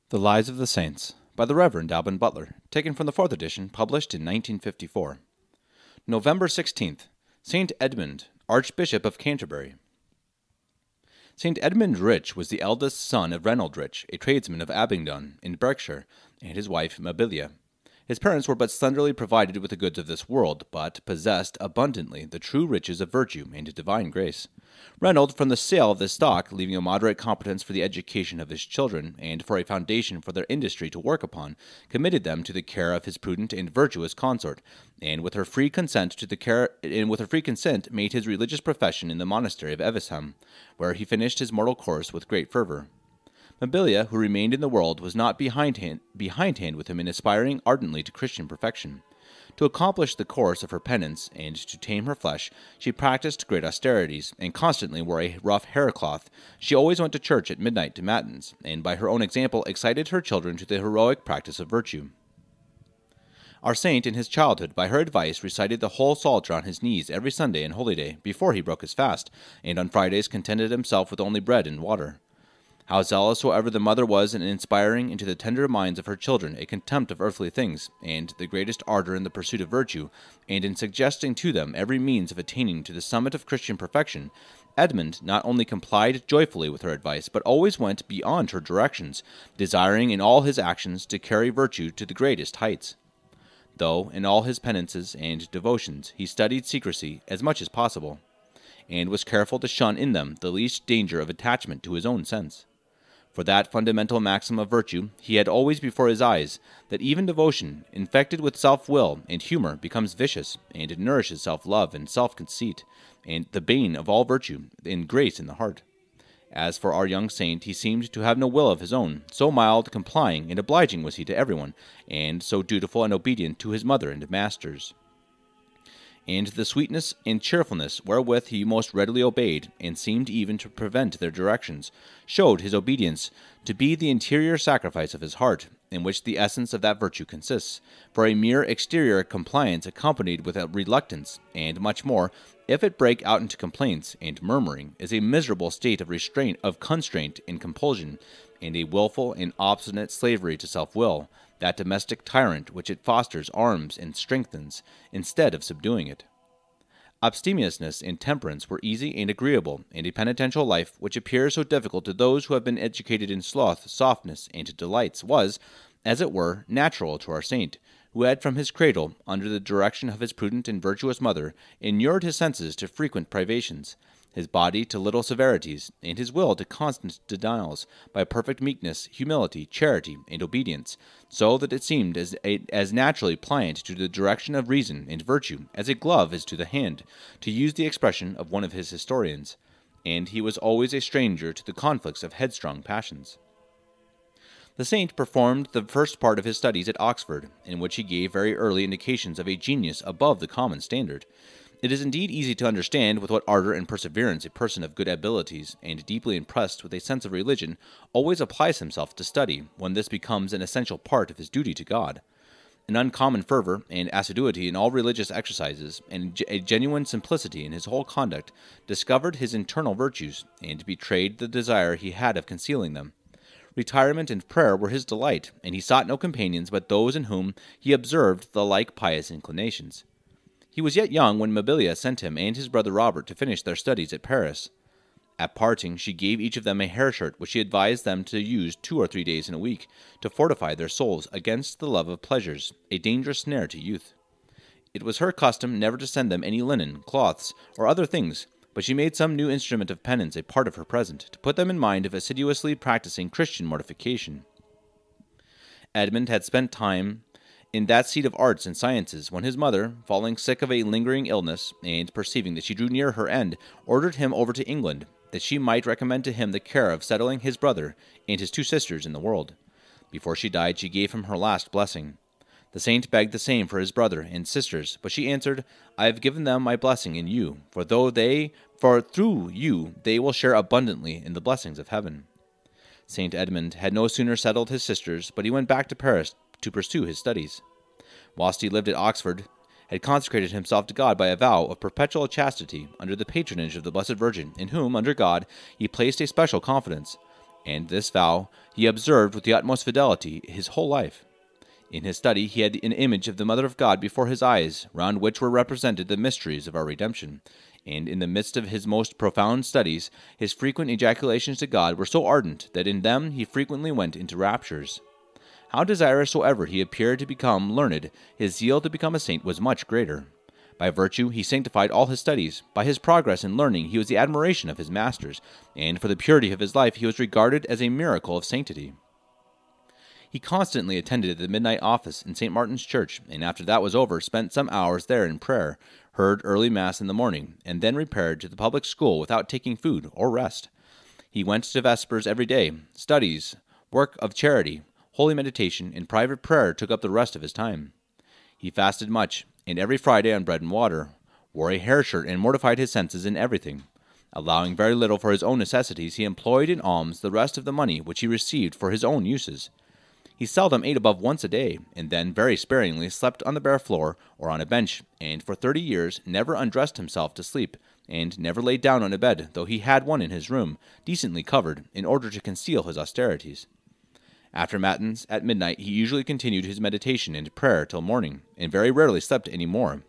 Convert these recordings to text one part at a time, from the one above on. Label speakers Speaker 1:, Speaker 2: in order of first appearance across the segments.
Speaker 1: The Lives of the Saints by the Reverend Alban Butler, taken from the 4th edition, published in 1954. November 16th, St. Edmund, Archbishop of Canterbury. St. Edmund Rich was the eldest son of Reynold Rich, a tradesman of Abingdon, in Berkshire, and his wife Mabilia. His parents were but slenderly provided with the goods of this world, but possessed abundantly the true riches of virtue and divine grace. Reynold, from the sale of this stock, leaving a moderate competence for the education of his children, and for a foundation for their industry to work upon, committed them to the care of his prudent and virtuous consort, and with her free consent made his religious profession in the monastery of Evesham, where he finished his mortal course with great fervor. Mabilia, who remained in the world, was not behindhand with him in aspiring ardently to Christian perfection. To accomplish the course of her penance, and to tame her flesh, she practiced great austerities, and constantly wore a rough haircloth. She always went to church at midnight to matins, and by her own example excited her children to the heroic practice of virtue. Our saint in his childhood, by her advice, recited the whole Psalter on his knees every Sunday and holyday, before he broke his fast, and on Fridays contented himself with only bread and water. How zealous soever the mother was in inspiring into the tender minds of her children a contempt of earthly things, and the greatest ardor in the pursuit of virtue, and in suggesting to them every means of attaining to the summit of Christian perfection, Edmund not only complied joyfully with her advice, but always went beyond her directions, desiring in all his actions to carry virtue to the greatest heights. Though, in all his penances and devotions, he studied secrecy as much as possible, and was careful to shun in them the least danger of attachment to his own sense. For that fundamental maxim of virtue he had always before his eyes, that even devotion, infected with self-will and humor, becomes vicious, and it nourishes self-love and self-conceit, and the bane of all virtue and grace in the heart. As for our young saint, he seemed to have no will of his own, so mild, complying, and obliging was he to everyone, and so dutiful and obedient to his mother and masters. And the sweetness and cheerfulness wherewith he most readily obeyed, and seemed even to prevent their directions, showed his obedience to be the interior sacrifice of his heart, in which the essence of that virtue consists. For a mere exterior compliance accompanied with a reluctance, and much more, if it break out into complaints and murmuring, is a miserable state of constraint and compulsion, and a wilful and obstinate slavery to self-will, that domestic tyrant which it fosters, arms, and strengthens, instead of subduing it. Abstemiousness and temperance were easy and agreeable, and a penitential life, which appears so difficult to those who have been educated in sloth, softness, and delights, was, as it were, natural to our saint, who had from his cradle, under the direction of his prudent and virtuous mother, inured his senses to frequent privations, his body to little severities, and his will to constant denials, by perfect meekness, humility, charity, and obedience, so that it seemed as naturally pliant to the direction of reason and virtue as a glove is to the hand, to use the expression of one of his historians, and he was always a stranger to the conflicts of headstrong passions. The saint performed the first part of his studies at Oxford, in which he gave very early indications of a genius above the common standard. It is indeed easy to understand with what ardor and perseverance a person of good abilities, and deeply impressed with a sense of religion, always applies himself to study, when this becomes an essential part of his duty to God. An uncommon fervor and assiduity in all religious exercises, and a genuine simplicity in his whole conduct, discovered his internal virtues, and betrayed the desire he had of concealing them. Retirement and prayer were his delight, and he sought no companions but those in whom he observed the like pious inclinations. He was yet young when Mabilia sent him and his brother Robert to finish their studies at Paris. At parting, she gave each of them a hair shirt which she advised them to use 2 or 3 days in a week, to fortify their souls against the love of pleasures, a dangerous snare to youth. It was her custom never to send them any linen, cloths, or other things, but she made some new instrument of penance a part of her present, to put them in mind of assiduously practicing Christian mortification. Edmund had spent time in that seat of arts and sciences, when his mother, falling sick of a lingering illness, and perceiving that she drew near her end, ordered him over to England, that she might recommend to him the care of settling his brother and his 2 sisters in the world. Before she died, she gave him her last blessing. The saint begged the same for his brother and sisters, but she answered, "I have given them my blessing in you, for through you they will share abundantly in the blessings of heaven." Saint Edmund had no sooner settled his sisters, but he went back to Paris to pursue his studies. Whilst he lived at Oxford, had consecrated himself to God by a vow of perpetual chastity under the patronage of the Blessed Virgin, in whom, under God, he placed a special confidence, and this vow he observed with the utmost fidelity his whole life. In his study he had an image of the Mother of God before his eyes, round which were represented the mysteries of our redemption, and in the midst of his most profound studies his frequent ejaculations to God were so ardent that in them he frequently went into raptures. How desirous soever he appeared to become learned, his zeal to become a saint was much greater. By virtue he sanctified all his studies. By his progress in learning he was the admiration of his masters, and for the purity of his life he was regarded as a miracle of sanctity. He constantly attended the midnight office in St. Martin's Church, and after that was over spent some hours there in prayer, heard early Mass in the morning, and then repaired to the public school without taking food or rest. He went to vespers every day. Studies, work of charity, holy meditation, and private prayer took up the rest of his time. He fasted much, and every Friday on bread and water, wore a hair shirt, and mortified his senses in everything. Allowing very little for his own necessities, he employed in alms the rest of the money which he received for his own uses. He seldom ate above once a day, and then very sparingly slept on the bare floor or on a bench, and for 30 years never undressed himself to sleep, and never laid down on a bed, though he had one in his room, decently covered, in order to conceal his austerities. After matins, at midnight, he usually continued his meditation and prayer till morning, and very rarely slept any more.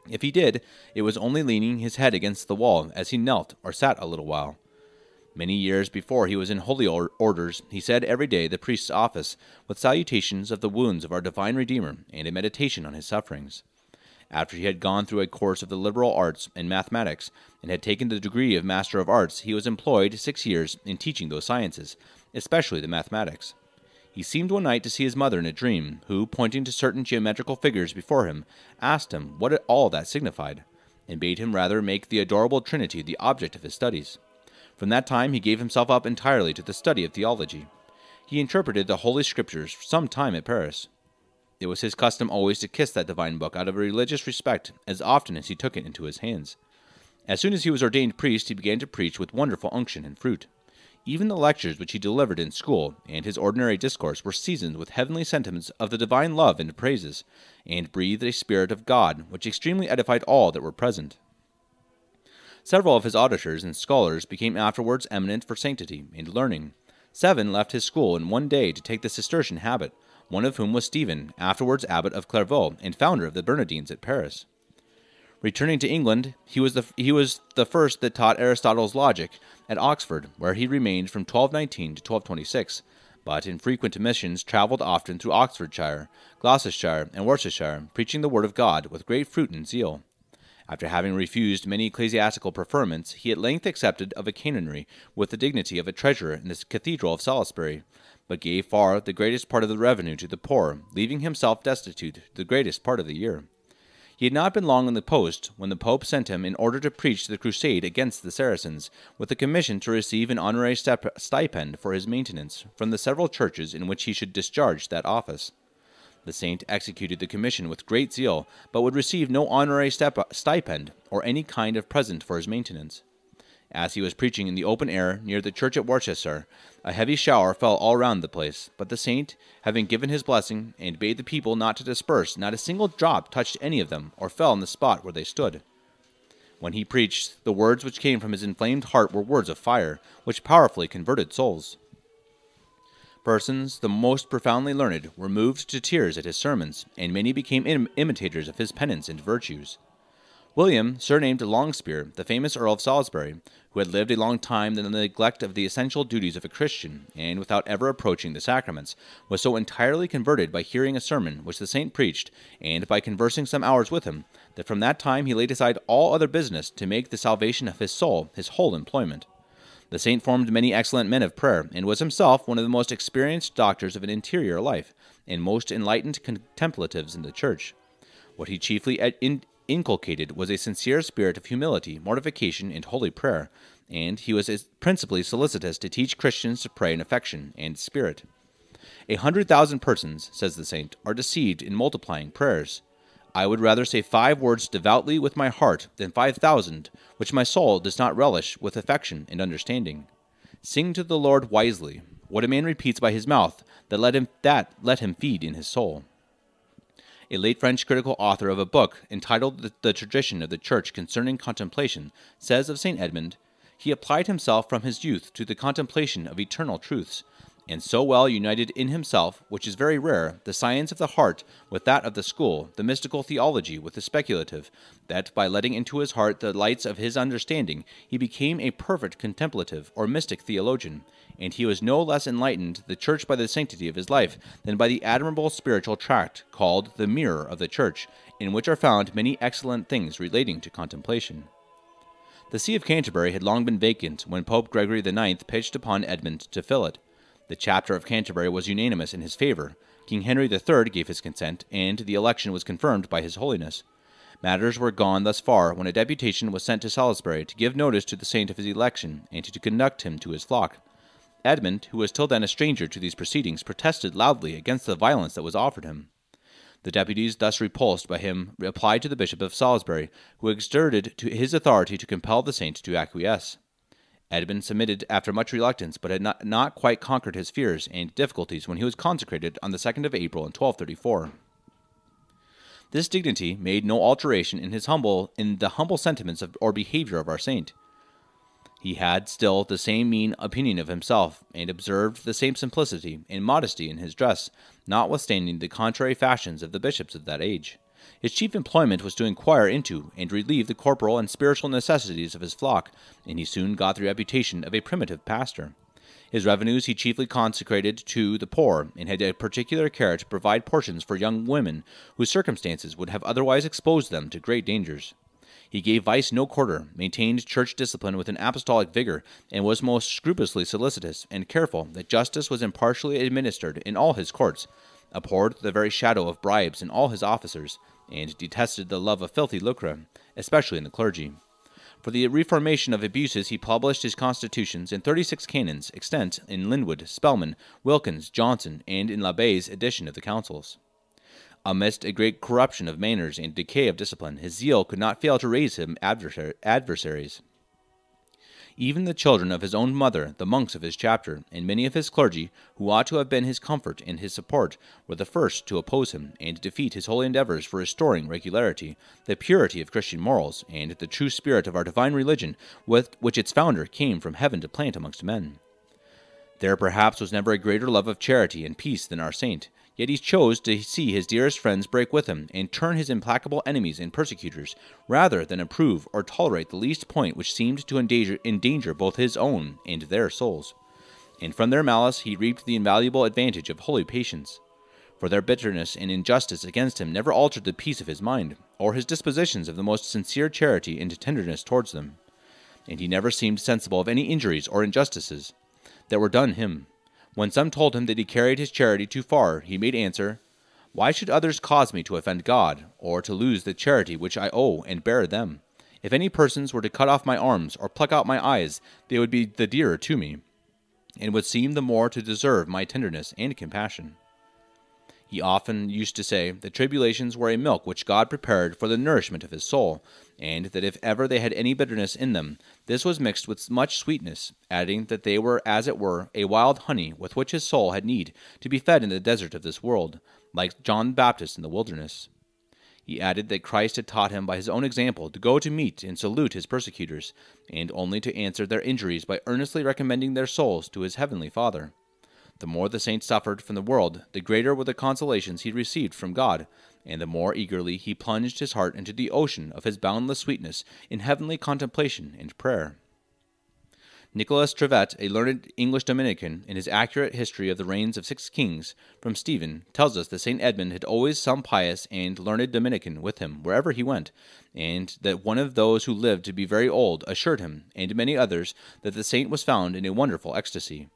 Speaker 1: If he did, it was only leaning his head against the wall as he knelt or sat a little while. Many years before he was in holy orders, he said every day the priest's office, with salutations of the wounds of our divine Redeemer, and a meditation on his sufferings. After he had gone through a course of the liberal arts and mathematics, and had taken the degree of Master of Arts, he was employed 6 years in teaching those sciences, especially the mathematics. He seemed one night to see his mother in a dream, who, pointing to certain geometrical figures before him, asked him what all that signified, and bade him rather make the adorable Trinity the object of his studies. From that time he gave himself up entirely to the study of theology. He interpreted the Holy Scriptures for some time at Paris. It was his custom always to kiss that divine book out of a religious respect as often as he took it into his hands. As soon as he was ordained priest, he began to preach with wonderful unction and fruit. Even the lectures which he delivered in school and his ordinary discourse were seasoned with heavenly sentiments of the divine love and praises, and breathed a spirit of God which extremely edified all that were present. Several of his auditors and scholars became afterwards eminent for sanctity and learning. 7 left his school in one day to take the Cistercian habit, one of whom was Stephen, afterwards abbot of Clairvaux and founder of the Bernardines at Paris. Returning to England, he was the first that taught Aristotle's logic at Oxford, where he remained from 1219 to 1226, but in frequent missions travelled often through Oxfordshire, Gloucestershire, and Worcestershire, preaching the word of God with great fruit and zeal. After having refused many ecclesiastical preferments, he at length accepted of a canonry with the dignity of a treasurer in the cathedral of Salisbury, but gave far the greatest part of the revenue to the poor, leaving himself destitute the greatest part of the year. He had not been long on the post when the Pope sent him in order to preach the crusade against the Saracens, with a commission to receive an honorary stipend for his maintenance from the several churches in which he should discharge that office. The saint executed the commission with great zeal, but would receive no honorary stipend or any kind of present for his maintenance. As he was preaching in the open air near the church at Worcester, a heavy shower fell all round the place, but the saint, having given his blessing, and bade the people not to disperse, not a single drop touched any of them, or fell on the spot where they stood. When he preached, the words which came from his inflamed heart were words of fire, which powerfully converted souls. Persons, the most profoundly learned, were moved to tears at his sermons, and many became imitators of his penance and virtues. William, surnamed Longspear, the famous Earl of Salisbury, who had lived a long time in the neglect of the essential duties of a Christian, and without ever approaching the sacraments, was so entirely converted by hearing a sermon which the saint preached, and by conversing some hours with him, that from that time he laid aside all other business to make the salvation of his soul his whole employment. The saint formed many excellent men of prayer, and was himself one of the most experienced doctors of an interior life, and most enlightened contemplatives in the church. What he chiefly inculcated was a sincere spirit of humility, mortification, and holy prayer, and he was principally solicitous to teach Christians to pray in affection and spirit. 100,000 persons, says the saint, are deceived in multiplying prayers. I would rather say 5 words devoutly with my heart than 5,000, which my soul does not relish with affection and understanding. Sing to the Lord wisely. What a man repeats by his mouth, let him feed in his soul. A late French critical author of a book entitled The Tradition of the Church Concerning Contemplation says of St. Edmund, he applied himself from his youth to the contemplation of eternal truths, and so well united in himself, which is very rare, the science of the heart with that of the school, the mystical theology with the speculative, that by letting into his heart the lights of his understanding, he became a perfect contemplative or mystic theologian, and he was no less enlightened the church by the sanctity of his life than by the admirable spiritual tract called the Mirror of the Church, in which are found many excellent things relating to contemplation. The see of Canterbury had long been vacant when Pope Gregory IX pitched upon Edmund to fill it. The chapter of Canterbury was unanimous in his favor. King Henry III gave his consent, and the election was confirmed by His Holiness. Matters were gone thus far when a deputation was sent to Salisbury to give notice to the saint of his election, and to conduct him to his flock. Edmund, who was till then a stranger to these proceedings, protested loudly against the violence that was offered him. The deputies, thus repulsed by him, applied to the Bishop of Salisbury, who exerted his authority to compel the saint to acquiesce. Edmund submitted after much reluctance, but had not quite conquered his fears and difficulties when he was consecrated on the 2nd of April in 1234. This dignity made no alteration in the humble sentiments or behavior of our saint. He had still the same mean opinion of himself, and observed the same simplicity and modesty in his dress, notwithstanding the contrary fashions of the bishops of that age. His chief employment was to inquire into and relieve the corporal and spiritual necessities of his flock, and he soon got the reputation of a primitive pastor. His revenues he chiefly consecrated to the poor, and had a particular care to provide portions for young women whose circumstances would have otherwise exposed them to great dangers. He gave vice no quarter, maintained church discipline with an apostolic vigor, and was most scrupulously solicitous and careful that justice was impartially administered in all his courts, abhorred the very shadow of bribes in all his officers, and detested the love of filthy lucre, especially in the clergy. For the reformation of abuses he published his constitutions in 36 canons, extant in Linwood, Spelman, Wilkins, Johnson, and in Labbay's edition of the Councils. Amidst a great corruption of manners and decay of discipline, his zeal could not fail to raise him adversaries. Even the children of his own mother, the monks of his chapter, and many of his clergy, who ought to have been his comfort and his support, were the first to oppose him, and defeat his holy endeavors for restoring regularity, the purity of Christian morals, and the true spirit of our divine religion, which its founder came from heaven to plant amongst men. There perhaps was never a greater love of charity and peace than our saint, yet he chose to see his dearest friends break with him, and turn his implacable enemies and persecutors, rather than approve or tolerate the least point which seemed to endanger both his own and their souls. And from their malice he reaped the invaluable advantage of holy patience. For their bitterness and injustice against him never altered the peace of his mind, or his dispositions of the most sincere charity and tenderness towards them. And he never seemed sensible of any injuries or injustices that were done him. When some told him that he carried his charity too far, he made answer, "Why should others cause me to offend God, or to lose the charity which I owe and bear them? If any persons were to cut off my arms, or pluck out my eyes, they would be the dearer to me, and would seem the more to deserve my tenderness and compassion." He often used to say that tribulations were a milk which God prepared for the nourishment of his soul, and that if ever they had any bitterness in them, this was mixed with much sweetness, adding that they were, as it were, a wild honey with which his soul had need to be fed in the desert of this world, like John the Baptist in the wilderness. He added that Christ had taught him by his own example to go to meet and salute his persecutors, and only to answer their injuries by earnestly recommending their souls to his heavenly Father. The more the saint suffered from the world, the greater were the consolations he received from God, and the more eagerly he plunged his heart into the ocean of his boundless sweetness in heavenly contemplation and prayer. Nicholas Trevette, a learned English Dominican, in his accurate history of the reigns of 6 kings from Stephen, tells us that St. Edmund had always some pious and learned Dominican with him wherever he went, and that one of those who lived to be very old assured him, and many others, that the saint was found in a wonderful ecstasy.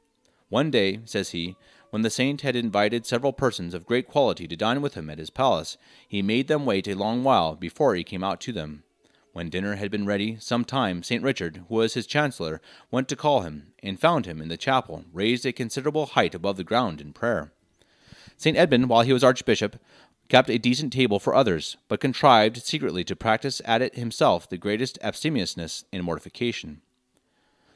Speaker 1: One day, says he, when the saint had invited several persons of great quality to dine with him at his palace, he made them wait a long while before he came out to them. When dinner had been ready some time, St. Richard, who was his chancellor, went to call him, and found him in the chapel, raised a considerable height above the ground in prayer. St. Edmund, while he was archbishop, kept a decent table for others, but contrived secretly to practice at it himself the greatest abstemiousness and mortification.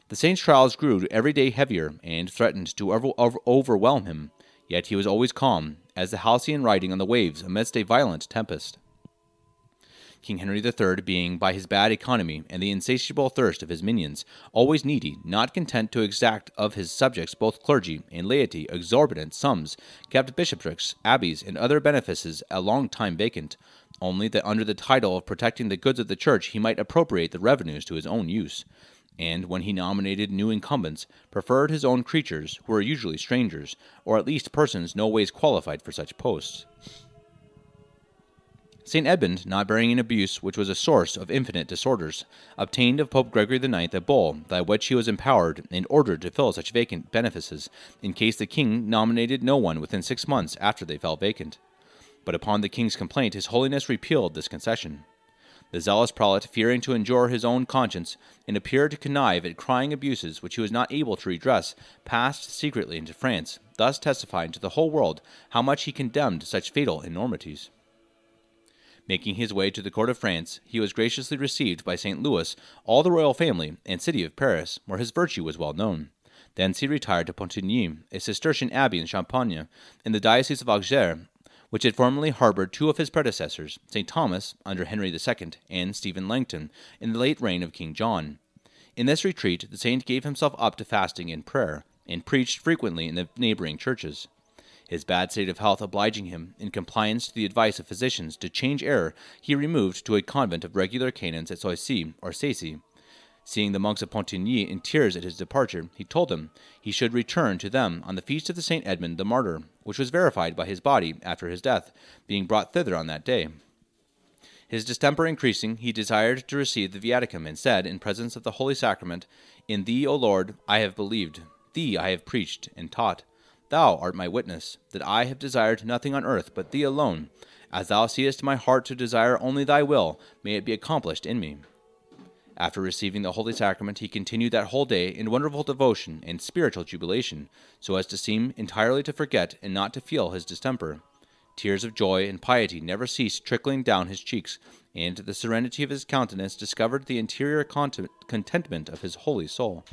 Speaker 1: The saint's trials grew every day heavier, and threatened to overwhelm him, yet he was always calm, as the halcyon riding on the waves amidst a violent tempest. King Henry III being, by his bad economy and the insatiable thirst of his minions, always needy, not content to exact of his subjects, both clergy and laity, exorbitant sums, kept bishoprics, abbeys, and other benefices a long time vacant, only that under the title of protecting the goods of the church he might appropriate the revenues to his own use, and when he nominated new incumbents, preferred his own creatures, who were usually strangers, or at least persons no ways qualified for such posts. St. Edmund, not bearing an abuse which was a source of infinite disorders, obtained of Pope Gregory IX a bull, by which he was empowered and ordered to fill such vacant benefices, in case the king nominated no one within 6 months after they fell vacant. But upon the king's complaint, his holiness repealed this concession. The zealous prelate, fearing to injure his own conscience, and appeared to connive at crying abuses which he was not able to redress, passed secretly into France, thus testifying to the whole world how much he condemned such fatal enormities. Making his way to the court of France, he was graciously received by St. Louis, all the royal family, and city of Paris, where his virtue was well known. Thence he retired to Pontigny, a Cistercian abbey in Champagne, in the diocese of Auxerre, which had formerly harbored 2 of his predecessors, St. Thomas, under Henry II, and Stephen Langton, in the late reign of King John. In this retreat, the saint gave himself up to fasting and prayer, and preached frequently in the neighboring churches. His bad state of health obliging him, in compliance to the advice of physicians, to change air, he removed to a convent of regular canons at Soissy or Sacy. Seeing the monks of Pontigny in tears at his departure, he told them he should return to them on the feast of the St. Edmund the Martyr, which was verified by his body after his death, being brought thither on that day. His distemper increasing, he desired to receive the viaticum, and said, in presence of the Holy Sacrament, In thee, O Lord, I have believed, thee I have preached and taught. Thou art my witness, that I have desired nothing on earth but thee alone. As thou seest my heart to desire only thy will, may it be accomplished in me. After receiving the Holy Sacrament, he continued that whole day in wonderful devotion and spiritual jubilation, so as to seem entirely to forget and not to feel his distemper. Tears of joy and piety never ceased trickling down his cheeks, and the serenity of his countenance discovered the interior contentment of his holy soul.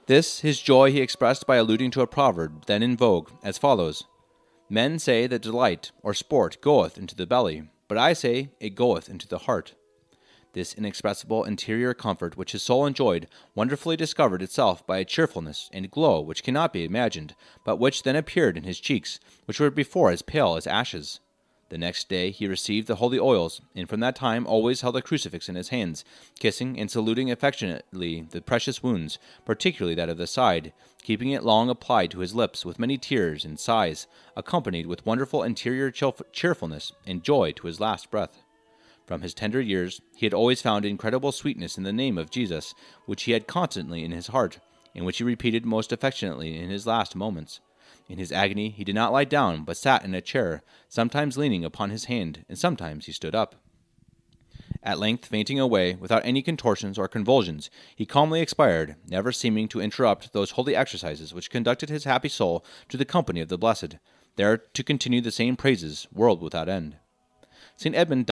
Speaker 1: This his joy he expressed by alluding to a proverb then in vogue, as follows: Men say that delight or sport goeth into the belly, but I say it goeth into the heart. This inexpressible interior comfort which his soul enjoyed wonderfully discovered itself by a cheerfulness and glow which cannot be imagined, but which then appeared in his cheeks, which were before as pale as ashes. The next day he received the holy oils, and from that time always held a crucifix in his hands, kissing and saluting affectionately the precious wounds, particularly that of the side, keeping it long applied to his lips with many tears and sighs, accompanied with wonderful interior cheerfulness and joy to his last breath. From his tender years he had always found incredible sweetness in the name of Jesus, which he had constantly in his heart, and which he repeated most affectionately in his last moments. In his agony he did not lie down, but sat in a chair, sometimes leaning upon his hand, and sometimes he stood up. At length, fainting away, without any contortions or convulsions, he calmly expired, never seeming to interrupt those holy exercises which conducted his happy soul to the company of the blessed, there to continue the same praises, world without end. St. Edmund